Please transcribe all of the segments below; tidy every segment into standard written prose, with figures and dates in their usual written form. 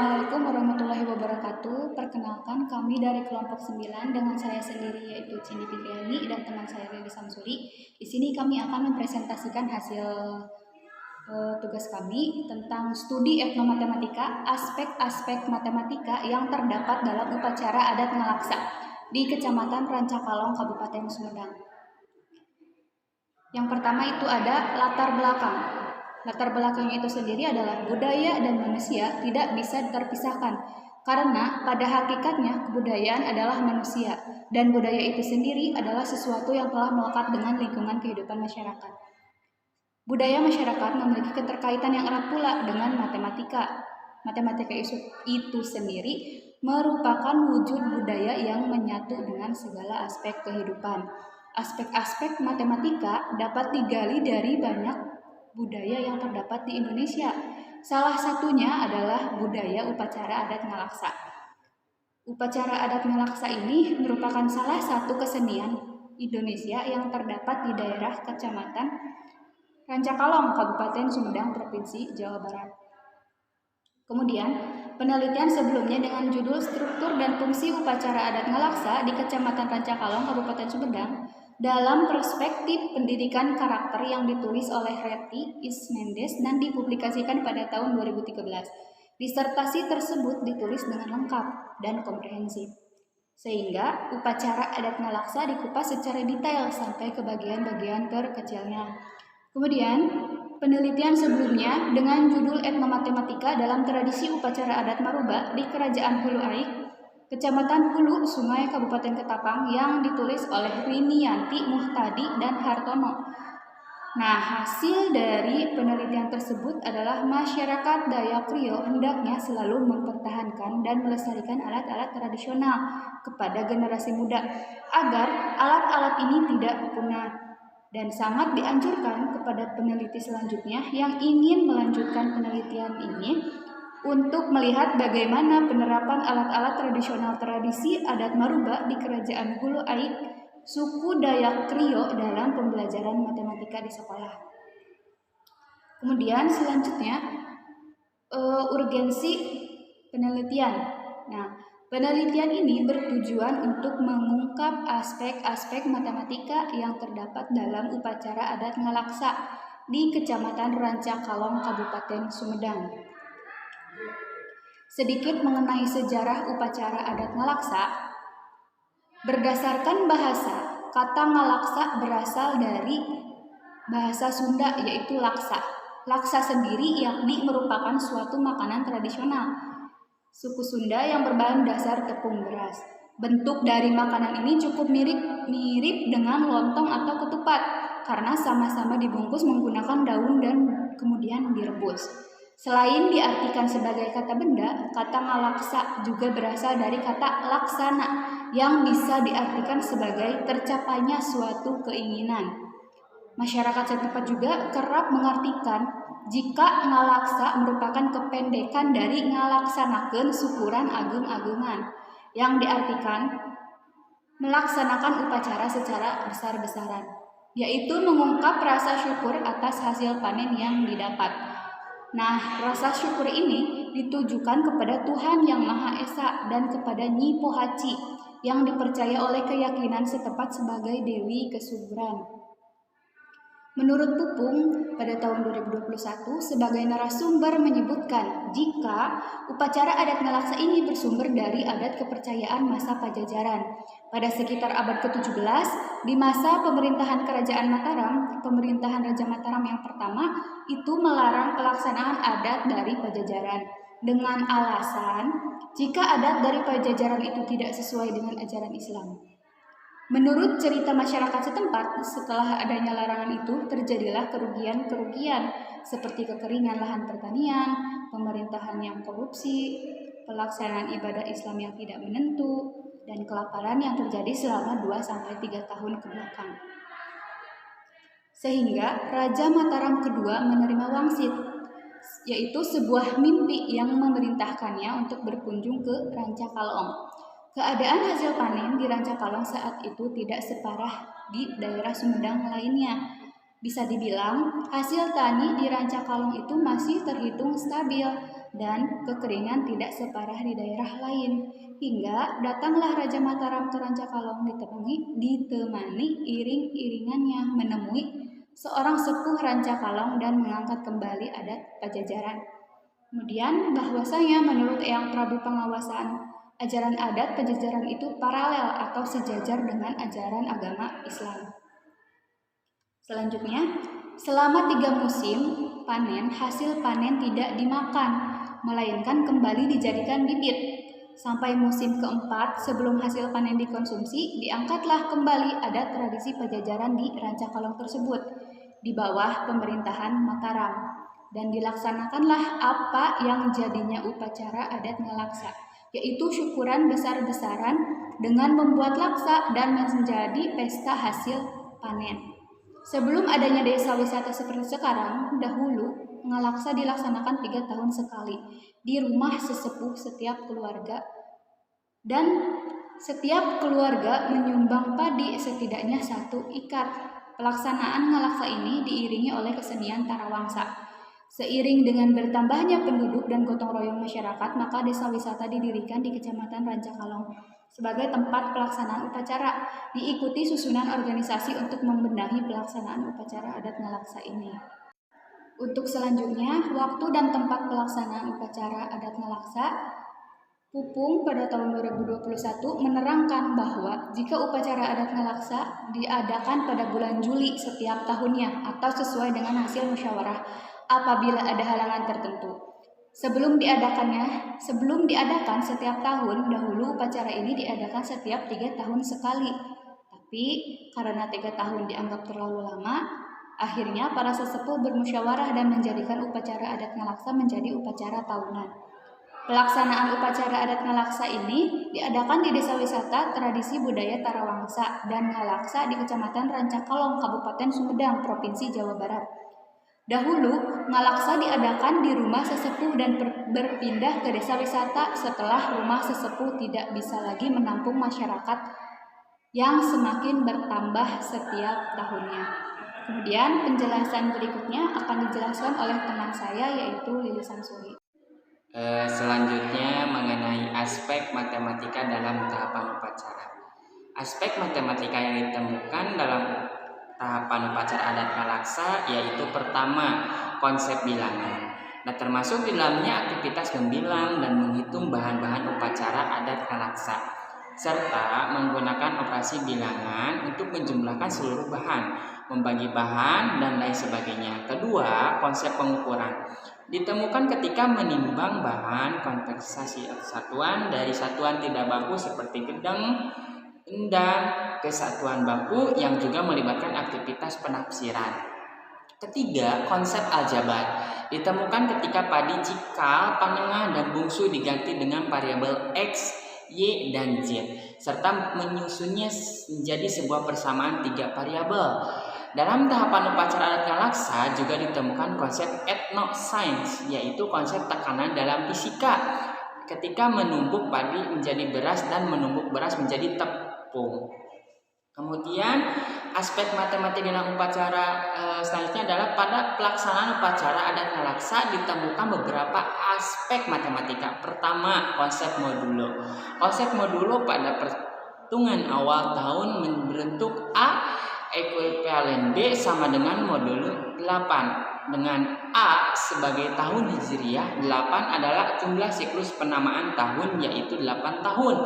Assalamualaikum warahmatullahi wabarakatuh. Perkenalkan, kami dari kelompok 9 dengan saya sendiri yaitu Cindy Fikriani dan teman saya Riri Samsuri. Di sini kami akan mempresentasikan hasil tugas kami tentang studi etnomatematika, aspek-aspek matematika yang terdapat dalam upacara adat Ngalaksa di Kecamatan Rancakalong, Kabupaten Sumedang. Yang pertama itu ada latar belakang. Latar belakangnya itu sendiri adalah budaya dan manusia tidak bisa terpisahkan karena pada hakikatnya kebudayaan adalah manusia dan budaya itu sendiri adalah sesuatu yang telah melekat dengan lingkungan kehidupan masyarakat. Budaya masyarakat memiliki keterkaitan yang erat pula dengan matematika. Matematika itu sendiri merupakan wujud budaya yang menyatu dengan segala aspek kehidupan. Aspek-aspek matematika dapat digali dari banyak budaya yang terdapat di Indonesia. Salah satunya adalah budaya upacara adat Ngalaksa. Upacara adat Ngalaksa ini merupakan salah satu kesenian Indonesia yang terdapat di daerah Kecamatan Rancakalong, Kabupaten Sumedang, Provinsi Jawa Barat. Kemudian, penelitian sebelumnya dengan judul Struktur dan Fungsi Upacara Adat Ngalaksa di Kecamatan Rancakalong, Kabupaten Sumedang dalam perspektif pendidikan karakter yang ditulis oleh Reti Ismendes dan dipublikasikan pada tahun 2013. Disertasi tersebut ditulis dengan lengkap dan komprehensif, sehingga upacara adat Ngalaksa dikupas secara detail sampai ke bagian-bagian terkecilnya. Kemudian, penelitian sebelumnya dengan judul Etnomatematika dalam tradisi upacara adat Maruba di Kerajaan Hulu Aik, Kecamatan Hulu Sungai, Kabupaten Ketapang yang ditulis oleh Rinianti Muhtadi dan Hartono. Nah, hasil dari penelitian tersebut adalah masyarakat Dayak Rio hendaknya selalu mempertahankan dan melestarikan alat-alat tradisional kepada generasi muda agar alat-alat ini tidak punah. Dan sangat dianjurkan kepada peneliti selanjutnya yang ingin melanjutkan penelitian ini untuk melihat bagaimana penerapan alat-alat tradisional tradisi adat Maruba di Kerajaan Hulu Aik, suku Dayak Krio dalam pembelajaran matematika di sekolah. Kemudian selanjutnya urgensi penelitian. Nah, penelitian ini bertujuan untuk mengungkap aspek-aspek matematika yang terdapat dalam upacara adat Ngalaksa di Kecamatan Rancakalong, Kabupaten Sumedang. Sedikit mengenai sejarah upacara adat Ngalaksa. Berdasarkan bahasa, kata Ngalaksa berasal dari bahasa Sunda yaitu laksa. Laksa sendiri yakni merupakan suatu makanan tradisional suku Sunda yang berbahan dasar tepung beras. Bentuk dari makanan ini cukup mirip dengan lontong atau ketupat karena sama-sama dibungkus menggunakan daun dan kemudian direbus. Selain diartikan sebagai kata benda, kata Ngalaksa juga berasal dari kata laksana yang bisa diartikan sebagai tercapainya suatu keinginan. Masyarakat setempat juga kerap mengartikan jika Ngalaksa merupakan kependekan dari ngalaksanakeun syukuran agung-agungan, yang diartikan melaksanakan upacara secara besar-besaran, yaitu mengungkap rasa syukur atas hasil panen yang didapat. Nah, rasa syukur ini ditujukan kepada Tuhan Yang Maha Esa dan kepada Nyi Pohaci yang dipercaya oleh keyakinan setempat sebagai Dewi Kesuburan. Menurut Pupung, pada tahun 2021 sebagai narasumber menyebutkan jika upacara adat Ngalaksa ini bersumber dari adat kepercayaan masa Pajajaran. Pada sekitar abad ke-17, di masa pemerintahan Kerajaan Mataram, pemerintahan Raja Mataram yang pertama itu melarang pelaksanaan adat dari Pajajaran dengan alasan jika adat dari Pajajaran itu tidak sesuai dengan ajaran Islam. Menurut cerita masyarakat setempat, setelah adanya larangan itu terjadilah kerugian-kerugian seperti kekeringan lahan pertanian, pemerintahan yang korupsi, pelaksanaan ibadah Islam yang tidak menentu, dan kelaparan yang terjadi selama 2-3 tahun ke belakang. Sehingga Raja Mataram kedua menerima wangsit, yaitu sebuah mimpi yang memerintahkannya untuk berkunjung ke Rancakalong. Keadaan hasil panen di Rancakalong saat itu tidak separah di daerah Sumedang lainnya. Bisa dibilang, hasil tani di Rancakalong itu masih terhitung stabil dan kekeringan tidak separah di daerah lain. Hingga datanglah Raja Mataram ke Rancakalong ditemani iring-iringannya menemui seorang sepuh Rancakalong dan mengangkat kembali adat Pajajaran. Kemudian bahwasanya menurut Eyang Prabu Pengawasan, ajaran adat Pajajaran itu paralel atau sejajar dengan ajaran agama Islam. Selanjutnya, selama 3 musim panen, hasil panen tidak dimakan, melainkan kembali dijadikan bibit. Sampai musim keempat, sebelum hasil panen dikonsumsi, diangkatlah kembali adat tradisi Pajajaran di Rancakalong tersebut di bawah pemerintahan Mataram, dan dilaksanakanlah apa yang jadinya upacara adat ngalaksa, yaitu syukuran besar-besaran dengan membuat laksa dan menjadi pesta hasil panen. Sebelum adanya desa wisata seperti sekarang, dahulu ngalaksa dilaksanakan 3 tahun sekali di rumah sesepuh setiap keluarga, dan setiap keluarga menyumbang padi setidaknya 1 ikat. Pelaksanaan ngalaksa ini diiringi oleh kesenian tarawangsa. Seiring dengan bertambahnya penduduk dan gotong royong masyarakat, maka desa wisata didirikan di Kecamatan Rancakalong sebagai tempat pelaksanaan upacara, diikuti susunan organisasi untuk membenahi pelaksanaan upacara adat ngalaksa ini. Untuk selanjutnya, waktu dan tempat pelaksanaan upacara adat ngalaksa, Pupung pada tahun 2021 menerangkan bahwa jika upacara adat ngalaksa diadakan pada bulan Juli setiap tahunnya atau sesuai dengan hasil musyawarah apabila ada halangan tertentu. Sebelum diadakan setiap tahun, dahulu upacara ini diadakan setiap 3 tahun sekali. Tapi karena 3 tahun dianggap terlalu lama, akhirnya para sesepuh bermusyawarah dan menjadikan upacara adat ngalaksa menjadi upacara tahunan. Pelaksanaan upacara adat ngalaksa ini diadakan di Desa Wisata Tradisi Budaya Tarawangsa dan Ngalaksa di Kecamatan Rancakalong, Kabupaten Sumedang, Provinsi Jawa Barat. Dahulu, ngalaksa diadakan di rumah sesepuh dan berpindah ke desa wisata setelah rumah sesepuh tidak bisa lagi menampung masyarakat yang semakin bertambah setiap tahunnya. Kemudian penjelasan berikutnya akan dijelaskan oleh teman saya, yaitu Lili Samsuri. Selanjutnya mengenai aspek matematika dalam tahapan upacara. Aspek matematika yang ditemukan dalam tahapan upacara adat ngalaksa yaitu pertama, konsep bilangan. Nah, termasuk di dalamnya aktivitas membilang dan menghitung bahan-bahan upacara adat ngalaksa, serta menggunakan operasi bilangan untuk menjumlahkan seluruh bahan, membagi bahan, dan lain sebagainya. Kedua, konsep pengukuran ditemukan ketika menimbang bahan konversasi satuan dari satuan tidak baku seperti gedang, endang ke satuan baku yang juga melibatkan aktivitas penafsiran. Ketiga, konsep aljabar ditemukan ketika padi cikal, panengah, dan bungsu diganti dengan variabel X, Y, dan Z, serta menyusunnya menjadi sebuah persamaan 3 variabel. Dalam tahapan upacara adat ngalaksa juga ditemukan konsep etnoscience, yaitu konsep tekanan dalam fisika ketika menumbuk padi menjadi beras dan menumbuk beras menjadi tepung. Kemudian aspek matematika dalam upacara selanjutnya adalah pada pelaksanaan upacara adat ngalaksa ditemukan beberapa aspek matematika. Pertama, konsep modulo. Konsep modulo pada perhitungan awal tahun berbentuk A ekuivalen B sama dengan modulo 8, dengan A sebagai tahun Hijriah, 8 adalah jumlah siklus penamaan tahun yaitu 8 tahun.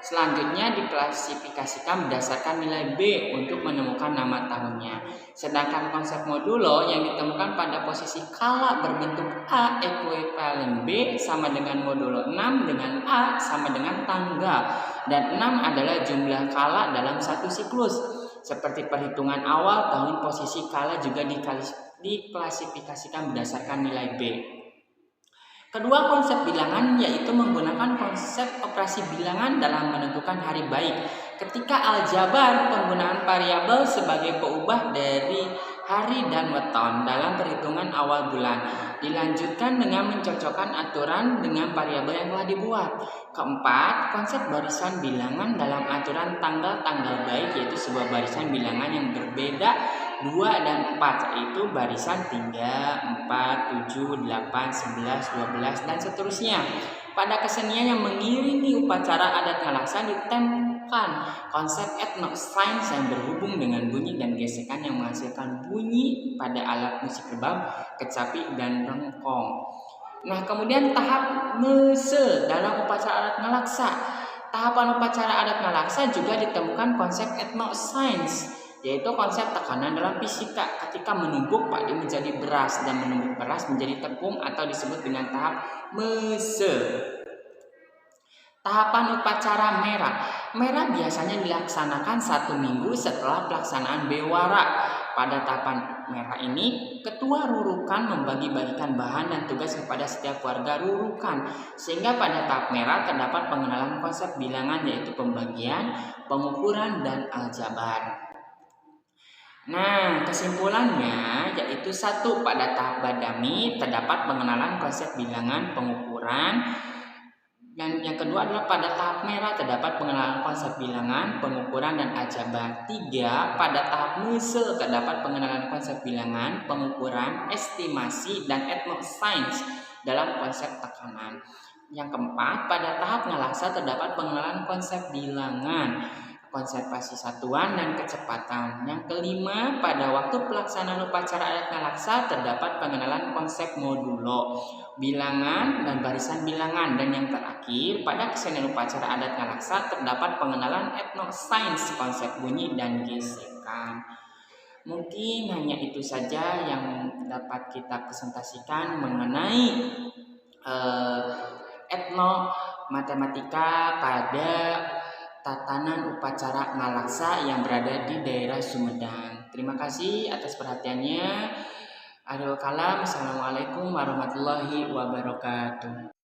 Selanjutnya diklasifikasikan berdasarkan nilai B untuk menemukan nama tahunnya. Sedangkan konsep modulo yang ditemukan pada posisi kala berbentuk A ekuivalen B sama dengan modulo 6 dengan A sama dengan tanggal, dan 6 adalah jumlah kala dalam satu siklus. Seperti perhitungan awal tahun, posisi kala juga diklasifikasikan berdasarkan nilai B. Kedua, konsep bilangan yaitu menggunakan konsep operasi bilangan dalam menentukan hari baik. Ketika aljabar, penggunaan variabel sebagai peubah dari hari dan weton dalam perhitungan awal bulan. Dilanjutkan dengan mencocokkan aturan dengan variabel yang telah dibuat. Keempat, konsep barisan bilangan dalam aturan tanggal-tanggal baik, yaitu sebuah barisan bilangan yang berbeda 2 dan 4, yaitu barisan 3, 4, 7, 8, 11, 12 dan seterusnya. Pada kesenian yang mengiringi upacara adat ngalaksa ditemukan konsep etnosains yang berhubung dengan bunyi dan gesekan yang menghasilkan bunyi pada alat musik rebab, kecapi, dan rengkong. Nah, kemudian tahap mese dalam upacara adat ngalaksa. Tahapan upacara adat ngalaksa juga ditemukan konsep etnosains, yaitu konsep tekanan dalam fisika ketika menumbuk padi menjadi beras dan menumbuk beras menjadi tepung atau disebut dengan tahap mese. Tahapan upacara merah. Merah biasanya dilaksanakan 1 minggu setelah pelaksanaan bewara. Pada tahapan merah ini, ketua rurukan membagi-bagikan bahan dan tugas kepada setiap warga rurukan. Sehingga pada tahap merah terdapat pengenalan konsep bilangan, yaitu pembagian, pengukuran, dan aljabar. Nah, kesimpulannya yaitu 1. Pada tahap badami terdapat pengenalan konsep bilangan, pengukuran. Dan yang kedua adalah pada tahap merah terdapat pengenalan konsep bilangan, pengukuran, dan aljabar. 3. Pada tahap mese terdapat pengenalan konsep bilangan, pengukuran, estimasi, dan etnosains dalam konsep tekanan. Yang keempat, pada tahap ngalaksa terdapat pengenalan konsep bilangan, konservasi satuan, dan kecepatan. Yang kelima, pada waktu pelaksanaan upacara adat ngalaksa terdapat pengenalan konsep modulo, bilangan, dan barisan bilangan. Dan yang terakhir, pada kesenian upacara adat ngalaksa terdapat pengenalan etnosains, konsep bunyi dan gesekan. Mungkin hanya itu saja yang dapat kita presentasikan mengenai etno matematika pada tatanan upacara ngalaksa yang berada di daerah Sumedang. Terima kasih atas perhatiannya. Akhirul kalam. Assalamualaikum warahmatullahi wabarakatuh.